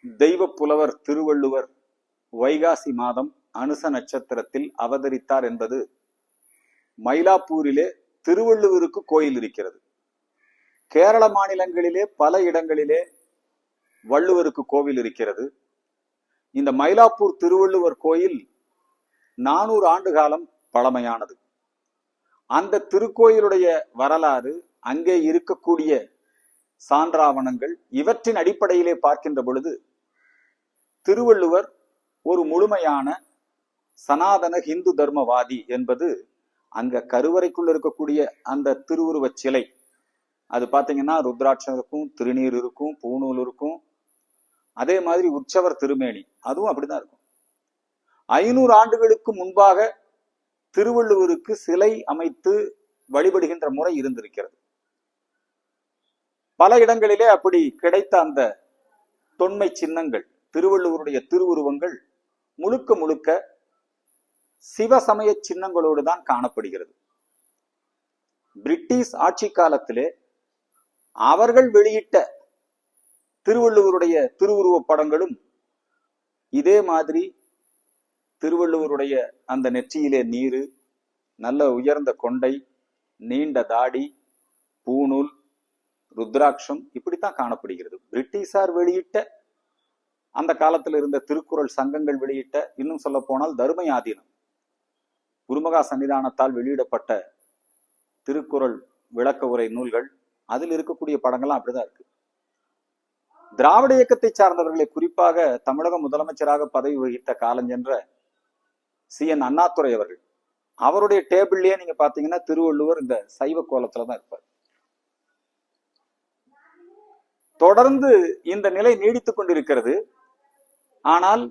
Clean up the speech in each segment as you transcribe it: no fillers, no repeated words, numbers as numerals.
தெய்வ புலவர் திருவள்ளுவர் வைகாசி மாதம் அனுச நட்சத்திரத்தில் அவதரித்தார் என்பது மயிலாப்பூரிலே திருவள்ளுவருக்கு கோயில் இருக்கிறது. கேரள மாநிலங்களிலே பல இடங்களிலே வள்ளுவருக்கு கோவில் இருக்கிறது. இந்த மயிலாப்பூர் திருவள்ளுவர் கோயில் 400 ஆண்டு காலம் பழமையானது. அந்த திருக்கோயிலுடைய வரலாறு, அங்கே இருக்கக்கூடிய சான்றாவணங்கள் இவற்றின் அடிப்படையிலே பார்க்கின்ற பொழுது திருவள்ளுவர் ஒரு முழுமையான சனாதன இந்து தர்மவாதி என்பது அங்க கருவறைக்குள்ள இருக்கக்கூடிய அந்த திருவுருவ சிலை, அது பாத்தீங்கன்னா ருத்ராட்சம் இருக்கும், திருநீர் இருக்கும், பூநூல் இருக்கும். அதே மாதிரி உற்சவர் திருமேனி அதுவும் அப்படிதான் இருக்கும். 500 ஆண்டுகளுக்கு முன்பாக திருவள்ளுவருக்கு சிலை அமைத்து வழிபடுகின்ற முறை இருந்திருக்கிறது. பல இடங்களிலே அப்படி கிடைத்த அந்த தொன்மை சின்னங்கள், திருவள்ளுவருடைய திருவுருவங்கள் முழுக்க முழுக்க சிவசமய சின்னங்களோடு தான் காணப்படுகிறது. பிரிட்டிஷ் ஆட்சி காலத்திலே அவர்கள் வெளியிட்ட திருவள்ளுவருடைய திருவுருவ படங்களும் இதே மாதிரி திருவள்ளுவருடைய அந்த நெற்றியிலே நீரு, நல்ல உயர்ந்த கொண்டை, நீண்ட தாடி, பூநூல், ருத்ராட்சம் இப்படித்தான் காணப்படுகிறது. பிரிட்டிஷார் வெளியிட்ட அந்த காலத்தில் இருந்த திருக்குறள் சங்கங்கள் வெளியிட்ட, இன்னும் சொல்ல போனால் தர்ம ஆதீனம் குருமகா சன்னிதானத்தால் வெளியிடப்பட்ட திருக்குறள் விளக்க உரை நூல்கள், அதில் இருக்கக்கூடிய படங்கள்லாம் அப்படிதான் இருக்கு. திராவிட இயக்கத்தை சார்ந்தவர்களை, குறிப்பாக தமிழக முதலமைச்சராக பதவி வகித்த காலஞ்சென்ற CN அண்ணாதுரை அவர்கள், அவருடைய டேபிள்லயே நீங்க பாத்தீங்கன்னா திருவள்ளுவர் இந்த சைவ கோலத்துலதான் இருப்பார். தொடர்ந்து இந்த நிலை நீடித்துக் கொண்டிருக்கிறது. ஆனால்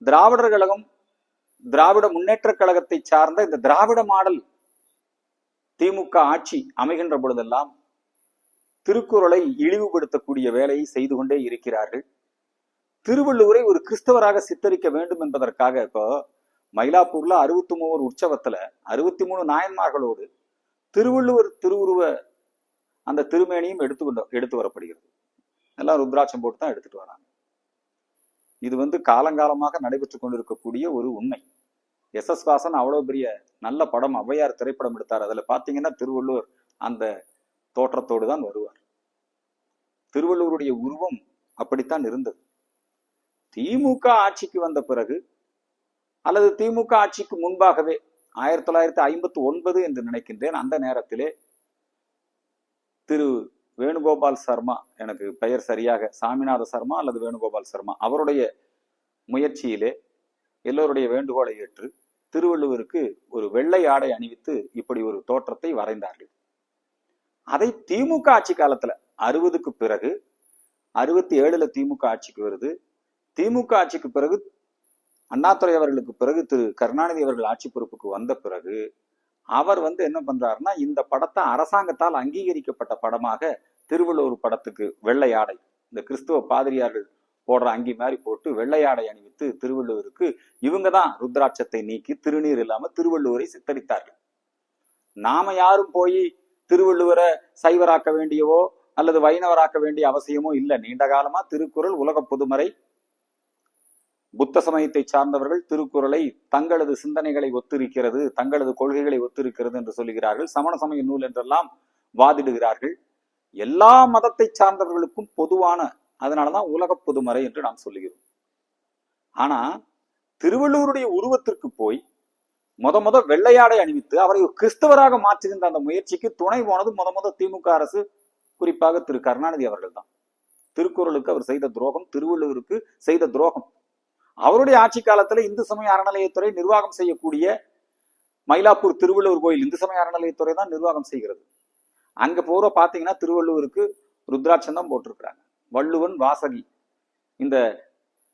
திராவிடர் கழகம், திராவிட முன்னேற்ற கழகத்தை சார்ந்த இந்த திராவிட மாடல் திமுக ஆட்சி அமைகின்ற பொழுதெல்லாம் திருக்குறளை இழிவுபடுத்தக்கூடிய வேலையை செய்து கொண்டே இருக்கிறார்கள். திருவள்ளுவரை ஒரு கிறிஸ்தவராக சித்தரிக்க வேண்டும் என்பதற்காக இப்போ மயிலாப்பூர்ல 63 உற்சவத்துல 63 நாயன்மார்களோடு திருவள்ளுவர் திருவுருவ அந்த திருமேனியும் எடுத்து வரப்படுகிறது. எல்லாம் ருத்ராட்சம் போட்டு தான் எடுத்துட்டு வராங்க. இது காலங்காலமாக நடைபெற்றுக் கொண்டிருக்கக்கூடிய ஒரு உண்மை. SS வாசன் அவ்வளவு பெரிய நல்ல படம், ஔவையார் திரைப்படம் எடுத்தார். அதுல பாத்தீங்கன்னா திருவள்ளுவர் அந்த தோற்றத்தோடு தான் வருவார். திருவள்ளுவருடைய உருவம் அப்படித்தான் இருந்தது. திமுக ஆட்சிக்கு வந்த பிறகு அல்லது திமுக ஆட்சிக்கு முன்பாகவே 1959 என்று நினைக்கின்றேன், அந்த நேரத்திலே திரு வேணுகோபால் சர்மா, எனக்கு பெயர் சரியாக சாமிநாத சர்மா அல்லது வேணுகோபால் சர்மா, அவருடைய முயற்சியிலே எல்லோருடைய வேண்டுகோளை ஏற்று திருவள்ளுவருக்கு ஒரு வெள்ளை ஆடை அணிவித்து இப்படி ஒரு தோற்றத்தை வரைந்தார்கள். அதை திமுக ஆட்சி காலத்துல 60க்கு பிறகு 67ல திமுக ஆட்சிக்கு வருது. திமுக ஆட்சிக்கு பிறகு அண்ணாதுரை அவர்களுக்கு பிறகு திரு கருணாநிதி அவர்கள் ஆட்சி பொறுப்புக்கு வந்த பிறகு அவர் என்ன பண்றாருன்னா, இந்த படத்தை அரசாங்கத்தால் அங்கீகரிக்கப்பட்ட படமாக திருவள்ளுவர் படத்துக்கு வெள்ளை ஆடை, இந்த கிறிஸ்துவ பாதிரியார்கள் போடுற அங்கி மாதிரி போட்டு வெள்ளை ஆடை அணிவித்து திருவள்ளுவருக்கு இவங்க தான் ருத்ராட்சத்தை நீக்கி திருநீர் இல்லாம திருவள்ளுவரை சித்தரித்தார்கள். நாம யாரும் போய் திருவள்ளுவரை சைவராக்க வேண்டியவோ அல்லது வைணவராக்க வேண்டிய அவசியமோ இல்லை. நீண்ட காலமா திருக்குறள் உலக பொதுமறை. புத்த சமயத்தை சார்ந்தவர்கள் திருக்குறளை தங்களது சிந்தனைகளை ஒத்திருக்கிறது, தங்களது கொள்கைகளை ஒத்திருக்கிறது என்று சொல்லுகிறார்கள். சமண சமய நூல் என்றெல்லாம் வாதிடுகிறார்கள். எல்லா மதத்தை சார்ந்தவர்களுக்கும் பொதுவான, அதனாலதான் உலக பொதுமறை என்று நாம் சொல்லுகிறோம். ஆனா திருவள்ளுவருடைய உருவத்திற்கு போய் முத வெள்ளையாடை அணிவித்து அவரை கிறிஸ்தவராக மாற்றுகின்ற அந்த முயற்சிக்கு துணை போனது திமுக அரசு, குறிப்பாக திரு கருணாநிதி அவர்கள் தான். திருக்குறளுக்கு அவர் செய்த துரோகம், திருவள்ளுவருக்கு செய்த துரோகம். அவருடைய ஆட்சி காலத்துல இந்து சமய அறநிலையத்துறை நிர்வாகம் செய்யக்கூடிய மயிலாப்பூர் திருவள்ளுவர் கோயில் இந்து சமய அறநிலையத்துறை தான் நிர்வாகம் செய்கிறது. அங்க பூரா பாத்தீங்கன்னா திருவள்ளுவருக்கு ருத்ராட்சம் தான் போட்டிருக்கிறாங்க. வள்ளுவன், வாசகி, இந்த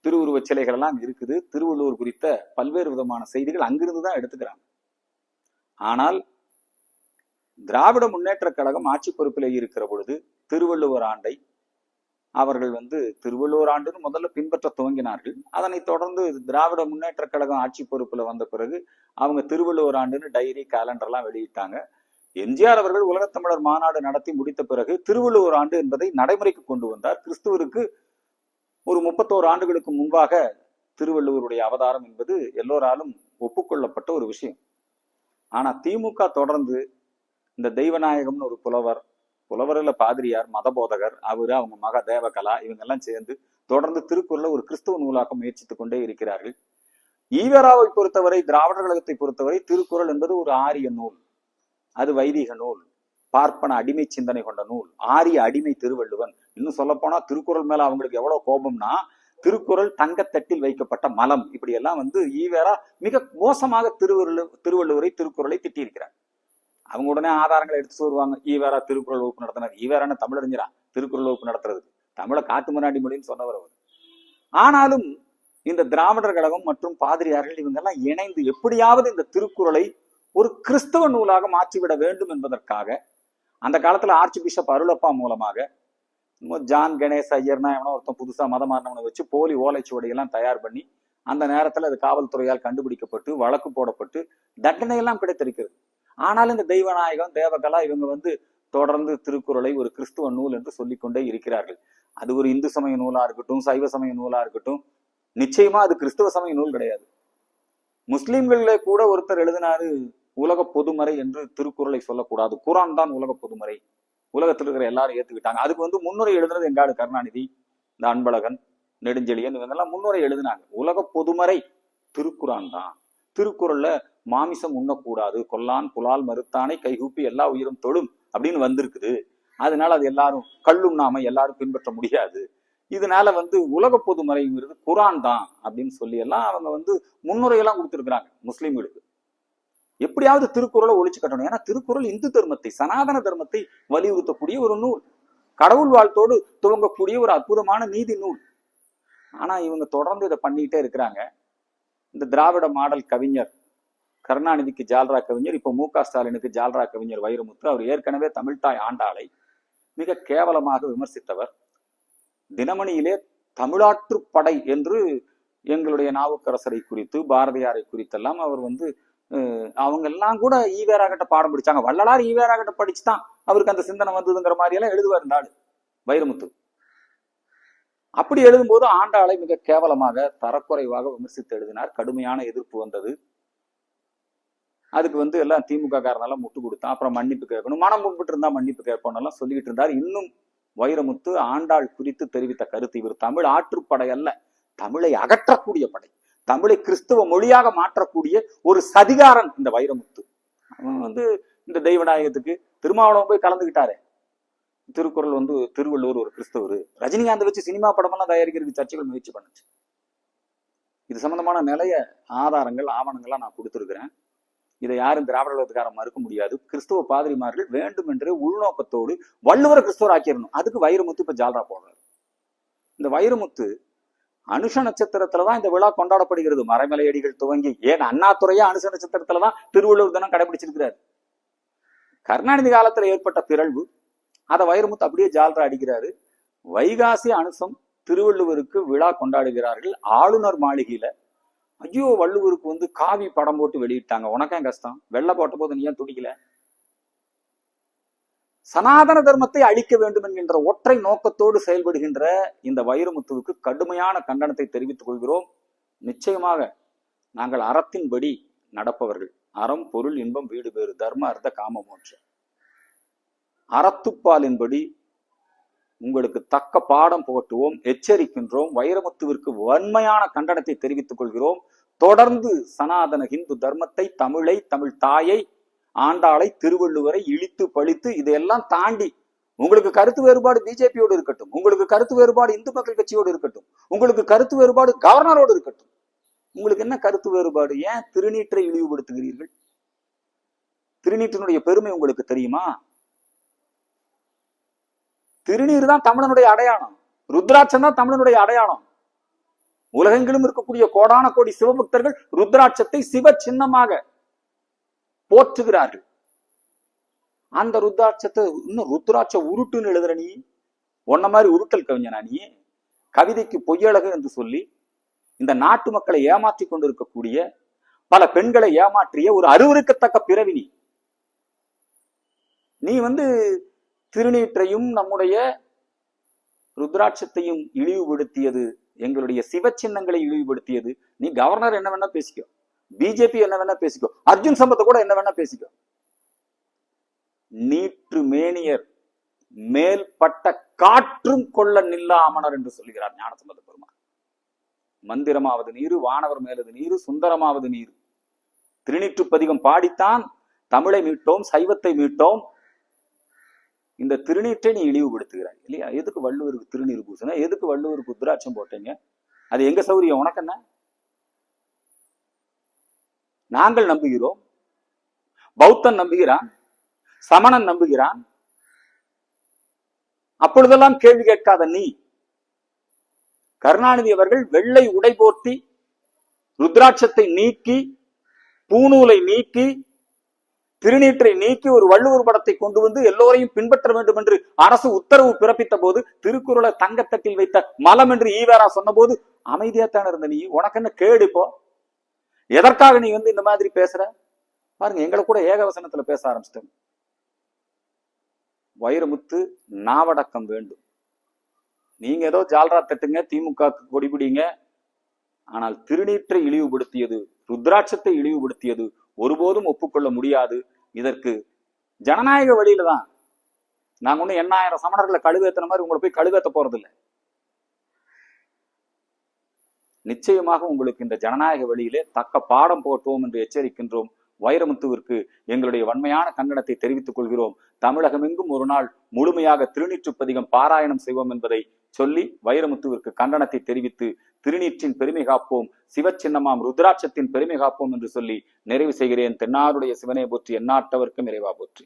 திருவுருவ சிலைகள் எல்லாம் இருக்குது. திருவள்ளுவர் குறித்த பல்வேறு விதமான செய்திகள் அங்கிருந்து தான் எடுத்துக்கிறாங்க. ஆனால் திராவிட முன்னேற்ற கழகம் ஆட்சி பொறுப்பில் இருக்கிற பொழுது திருவள்ளுவர் ஆண்டை அவர்கள் திருவள்ளுவர் ஆண்டுன்னு முதல்ல பின்பற்ற துவங்கினார்கள். அதனை தொடர்ந்து திராவிட முன்னேற்ற கழகம் ஆட்சி பொறுப்புல வந்த பிறகு அவங்க திருவள்ளுவர் ஆண்டுன்னு டைரி, கேலண்டர் எல்லாம் வெளியிட்டாங்க. எம்ஜிஆர் அவர்கள் உலகத்தமிழர் மாநாடு நடத்தி முடித்த பிறகு திருவள்ளுவர் ஆண்டு என்பதை நடைமுறைக்கு கொண்டு வந்தார். கிறிஸ்துவருக்கு ஒரு 31 ஆண்டுகளுக்கு முன்பாக திருவள்ளுவருடைய அவதாரம் என்பது எல்லோராலும் ஒப்புக்கொள்ளப்பட்ட ஒரு விஷயம். ஆனா திமுக தொடர்ந்து இந்த தெய்வநாயகம்னு ஒரு புலவர்ல பாதிரியார், மதபோதகர், அவரு, அவங்க மக தேவகலா, இவங்க எல்லாம் சேர்ந்து தொடர்ந்து திருக்குறளை ஒரு கிறிஸ்துவ நூலாக்க முயற்சித்துக் கொண்டே இருக்கிறார்கள். ஈவேராவை பொறுத்தவரை, திராவிடர் கழகத்தை பொறுத்தவரை திருக்குறள் என்பது ஒரு ஆரிய நூல், அது வைதிக நூல், பார்ப்பன அடிமை சிந்தனை கொண்ட நூல், ஆரிய அடிமை திருவள்ளுவன். இன்னும் சொல்ல போனா திருக்குறள் மேல அவங்களுக்கு எவ்வளவு கோபம்னா, திருக்குறள் தங்கத்தட்டில் வைக்கப்பட்ட மலம், இப்படி எல்லாம் ஈவேரா மிக மோசமாக திருவள்ளுவரை, திருக்குறளை திட்டியிருக்கிறார். அவங்க உடனே ஆதாரங்களை எடுத்து சொல்லுவாங்க. ஈவேரா திருக்குறள் வகுப்பு நடத்தினார். ஈவேரான தமிழறிஞரா திருக்குறள் வகுப்பு நடத்துறது? தமிழை காட்டு முன்னாடி மொழின்னு சொன்னவர் அவர். ஆனாலும் இந்த திராவிடர் கழகம் மற்றும் பாதிரியார்கள் இவங்கெல்லாம் இணைந்து எப்படியாவது இந்த திருக்குறளை ஒரு கிறிஸ்தவ நூலாக மாற்றிவிட வேண்டும் என்பதற்காக அந்த காலத்துல ஆர்ச்சி பிஷப் அருளப்பா மூலமாக ஜான் கணேஷ் ஐயர்னா எவனோ ஒருத்தன் புதுசா மதம் மாறினவனை வச்சு போலி ஓலைச்சுவடியெல்லாம் தயார் பண்ணி அந்த நேரத்துல அது காவல்துறையால் கண்டுபிடிக்கப்பட்டு வழக்கு போடப்பட்டு தண்டனை எல்லாம் கிடைத்திருக்கிறது. ஆனாலும் இந்த தெய்வநாயகம், தேவகலா இவங்க தொடர்ந்து திருக்குறளை ஒரு கிறிஸ்துவ நூல் என்று சொல்லிக்கொண்டே இருக்கிறார்கள். அது ஒரு இந்து சமய நூலா இருக்கட்டும், சைவ சமய நூலா இருக்கட்டும், நிச்சயமா அது கிறிஸ்துவ சமய நூல் கிடையாது. முஸ்லிம்கள்ல கூட ஒருத்தர் எழுதினாரு, உலக பொதுமறை என்று திருக்குறளை சொல்லக்கூடாது, குரான் தான் உலக பொதுமறை, உலகத்தில் இருக்கிற எல்லாரும் ஏத்துக்கிட்டாங்க. அதுக்கு முன்னுரை எழுதுனது எங்காடு கருணாநிதி, இந்த அன்பழகன், நெடுஞ்செழியன், இவங்கெல்லாம் முன்னுரை எழுதினாங்க. உலக பொதுமறை திருக்குறான் தான். திருக்குறள்ல மாமிசம் உண்ணக்கூடாது, கொல்லான் புலால் மறுத்தானை கைகூப்பி எல்லா உயிரும் தொழும் அப்படின்னு வந்திருக்குது. அதனால அது எல்லாரும் கல்லுண்ணாம எல்லாரும் பின்பற்ற முடியாது. இதனால உலக பொதுமறைங்கிறது குரான் தான் அப்படின்னு சொல்லி எல்லாம் அவங்க முன்னுரையெல்லாம் கொடுத்துருக்குறாங்க முஸ்லிம்களுக்கு. எப்படியாவது திருக்குறளை ஒழிச்சு கட்டணும். ஏன்னா திருக்குறள் இந்து தர்மத்தை, சனாதன தர்மத்தை வலியுறுத்தக்கூடிய ஒரு நூல், கடவுள் வாழ்த்தோடு துவங்கக்கூடிய ஒரு அற்புதமான நீதி நூல். ஆனா இவங்க தொடர்ந்து இதை பண்ணிட்டே இருக்கிறாங்க. இந்த திராவிட மாடல் கவிஞர் கருணாநிதிக்கு ஜால்ரா கவிஞர், இப்ப மு க ஸ்டாலினுக்கு ஜால்ரா கவிஞர் வைரமுத்து, அவர் ஏற்கனவே தமிழ்தாய் ஆண்டாளை மிக கேவலமாக விமர்சித்தவர். தினமணியிலே தமிழாற்று படை என்று எங்களுடைய நாவுக்கரசரை குறித்து, பாரதியாரை குறித்தெல்லாம் அவர் அவங்க எல்லாம் கூட ஈவேரா கிட்ட பாடம் படிச்சாங்க. வள்ளலார் ஈவேரா கிட்ட படிச்சுதான் அவருக்கு அந்த சிந்தனை வந்ததுங்கிற மாதிரி எல்லாம் எழுதுவார் இந்த ஆளு வைரமுத்து. அப்படி எழுதும்போது ஆண்டாளை மிக கேவலமாக, தரக்குறைவாக விமர்சித்து எழுதினார். கடுமையான எதிர்ப்பு வந்தது. அதுக்கு எல்லாம் திமுக காரனால முட்டு கொடுத்தான். அப்புறம் மன்னிப்பு கேட்கணும், மனம் முன்பிட்டு இருந்தா மன்னிப்பு கேட்போம் எல்லாம் சொல்லிட்டு இருந்தார். இன்னும் வைரமுத்து ஆண்டாள் குறித்து தெரிவித்த கருத்து, இவர் தமிழ் ஆற்றுப்படை அல்ல, தமிழை அகற்றக்கூடிய படை, தமிழை கிறிஸ்துவ மொழியாக மாற்றக்கூடிய ஒரு சதிகாரன் இந்த வைரமுத்து. அவன் இந்த தெய்வநாயகத்துக்கு திருமாவளவன் போய் கலந்துகிட்டாரு. திருக்குறள் திருவள்ளுவர் ஒரு கிறிஸ்தவர், ரஜினிகாந்த் வச்சு சினிமா படமெல்லாம் தயாரிக்கிறதுக்கு சர்ச்சைகள் முயற்சி பண்ணுச்சு. இது சம்பந்தமான நிறைய ஆதாரங்கள், ஆவணங்கள்லாம் நான் கொடுத்துருக்கிறேன். இதை யாரும் திராவிட கழகத்துக்காரன் மறுக்க முடியாது. கிறிஸ்துவ பாதிரிமார்கள் வேண்டும் என்று உள்நோக்கத்தோடு வள்ளுவரை கிறிஸ்துவர் ஆக்கிடணும். அதுக்கு வைரமுத்து இப்ப ஜால்ரா போடுறாரு. இந்த வைரமுத்து அனுஷ நட்சத்திரத்துலதான் இந்த விழா கொண்டாடப்படுகிறது. மறைமலையடிகள் துவங்கி ஏன் அண்ணாதுரையா அனுஷ நட்சத்திரத்துலதான் திருவள்ளுவர் தினம் கடைபிடிச்சிருக்கிறார். கருணாநிதி காலத்துல ஏற்பட்ட பிறழ்வு, அதை வைரமுத்து அப்படியே ஜால்ரா அடிக்கிறாரு. வைகாசி அனுசம் திருவள்ளுவருக்கு விழா கொண்டாடுகிறார்கள். ஆளுநர் மாளிகையில ஐயோ வள்ளுவருக்கு காவி படம் போட்டு வெளியிட்டாங்க, உனக்கேன் கஷ்டம், வெள்ளை போட்ட போது நீ ஏன் துடிக்கல? சனாதன தர்மத்தை அழிக்க வேண்டும் என்கின்ற ஒற்றை நோக்கத்தோடு செயல்படுகின்ற இந்த வைரமுத்துவுக்கு கடுமையான கண்டனத்தை தெரிவித்துக் கொள்கிறோம். நிச்சயமாக நாங்கள் அறத்தின்படி நடப்பவர்கள். அறம் பொருள் இன்பம் வீடு பேறு தர்ம அர்த்த காம மோட்சம், அறத்துப்பாலின்படி உங்களுக்கு தக்க பாடம் புகட்டுவோம், எச்சரிக்கின்றோம். வைரமுத்துவிற்கு வன்மையான கண்டனத்தை தெரிவித்துக் கொள்கிறோம். தொடர்ந்து சனாதன இந்து தர்மத்தை, தமிழை, தமிழ் தாயை, ஆண்டாளை, திருவள்ளுவரை இழித்து பழித்து இதையெல்லாம் தாண்டி உங்களுக்கு கருத்து வேறுபாடு பிஜேபியோடு இருக்கட்டும், உங்களுக்கு கருத்து வேறுபாடு இந்து மக்கள் கட்சியோடு இருக்கட்டும், உங்களுக்கு கருத்து வேறுபாடு கவர்னரோடு இருக்கட்டும், உங்களுக்கு என்ன கருத்து வேறுபாடு? ஏன் திருநீற்றை இழிவுபடுத்துகிறீர்கள்? திருநீற்றினுடைய பெருமை உங்களுக்கு தெரியுமா? திருநீர் தான் தமிழனுடைய அடையாளம், ருத்ராட்சம் தான் தமிழனுடைய அடையாளம். உலகெங்கிலும் இருக்கக்கூடிய கோடான கோடி சிவபக்தர்கள் ருத்ராட்சத்தை சிவ சின்னமாக போற்றுகிறார்கள். அந்த ருத்ராட்சத்தை இன்னும் ருத்ராட்ச உருட்டுன்னு எழுதுற நீ, ஒன்ன மாதிரி உருட்டல் கவிஞனா நீ? கவிதைக்கு பொய்யழகு என்று சொல்லி இந்த நாட்டு மக்களை ஏமாற்றி கொண்டிருக்கக்கூடிய, பல பெண்களை ஏமாற்றிய ஒரு அருவருக்கத்தக்க பிறவி நீ திருநீற்றையும் நம்முடைய ருத்ராட்சத்தையும் இழிவுபடுத்தியது எங்களுடைய சிவ சின்னங்களை இழிவுபடுத்தியது. நீ கவர்னர் என்ன வேணா பேசிக்கோ, பிஜேபி என்ன வேணா பேசிக்கோ, அர்ஜுன் சம்பத்தை கூட என்ன வேணா பேசிக்கோ. நீற்று மேனியர் மேல்பட்ட காற்றும் கொள்ள நில்லா அமனர் என்று சொல்கிறார் ஞானசம்பந்த பெருமாள். மந்திரமாவது நீரு, வானவர் மேலது நீரு, சுந்தரமாவது நீரு. திருநீற்றுப்பதிகம் பாடித்தான் தமிழை மீட்டோம், சைவத்தை மீட்டோம். இந்த திருநீற்றை நீ இழிவுபடுத்துகிறாய் இல்லையா? எதுக்கு வள்ளுவருக்கு திருநீர் பூசினா, எதுக்கு வள்ளுவருக்கு உத்ராட்சம் போட்டீங்க? அது எங்க சௌரியம், உனக்கு என்ன? நாங்கள் நம்புகிறோம், பௌத்தன் நம்புகிறான், சமணன் நம்புகிறான். அப்பொழுதெல்லாம் கேள்வி கேட்காத நீ, கருணாநிதி அவர்கள் வெள்ளை உடை போர்த்தி ருத்ராட்சத்தை நீக்கி, பூநூலை நீக்கி, திருநீற்றை நீக்கி ஒரு வள்ளுவர் படத்தை கொண்டு வந்து எல்லோரையும் பின்பற்ற வேண்டும் என்று அரசு உத்தரவு பிறப்பித்த போது, திருக்குறளை தங்கத்தட்டில் வைத்த மலம் என்று ஈவேரா சொன்ன போது அமைதியாத்தான இருந்த நீ, உனக்கு என்ன கேடு? இப்போ எதற்காக நீ இந்த மாதிரி பேசுற? பாருங்க, எங்களை கூட ஏகவசனத்துல பேச ஆரம்பிச்சிட்டேன். வைரமுத்து, நாவடக்கம் வேண்டும். நீங்க ஏதோ ஜால்ரா தட்டுங்க, திமுக கொடிபிடிங்க. ஆனால் திருநீற்றை இழிவுபடுத்தியது, ருத்ராட்சத்தை இழிவுபடுத்தியது ஒருபோதும் ஒப்புக்கொள்ள முடியாது. இதற்கு ஜனநாயக வழியில தான். நாங்க ஒண்ணு 8000 சமணர்களை கழுவேத்தின மாதிரி உங்களை போய் கழுவேத்த போறதில்லை. நிச்சயமாக உங்களுக்கு இந்த ஜனநாயக வழியிலே தக்க பாடம் போட்டுவோம் என்று எச்சரிக்கின்றோம். வைரமுத்துவிற்கு எங்களுடைய வன்மையான கண்டனத்தை தெரிவித்துக் கொள்கிறோம். தமிழகமெங்கும் ஒரு நாள் முழுமையாக திருநீற்றுப்பதிகம் பாராயணம் செய்வோம் என்பதை சொல்லி வைரமுத்துவிற்கு கண்டனத்தை தெரிவித்து, திருநீற்றின் பெருமை காப்போம், சிவச்சின்னமாம் ருத்ராட்சத்தின் பெருமை காப்போம் என்று சொல்லி நிறைவு செய்கிறேன். தென்னாடுடைய சிவனை போற்றி, எந்நாட்டவர்க்கும் இறைவா போற்றி.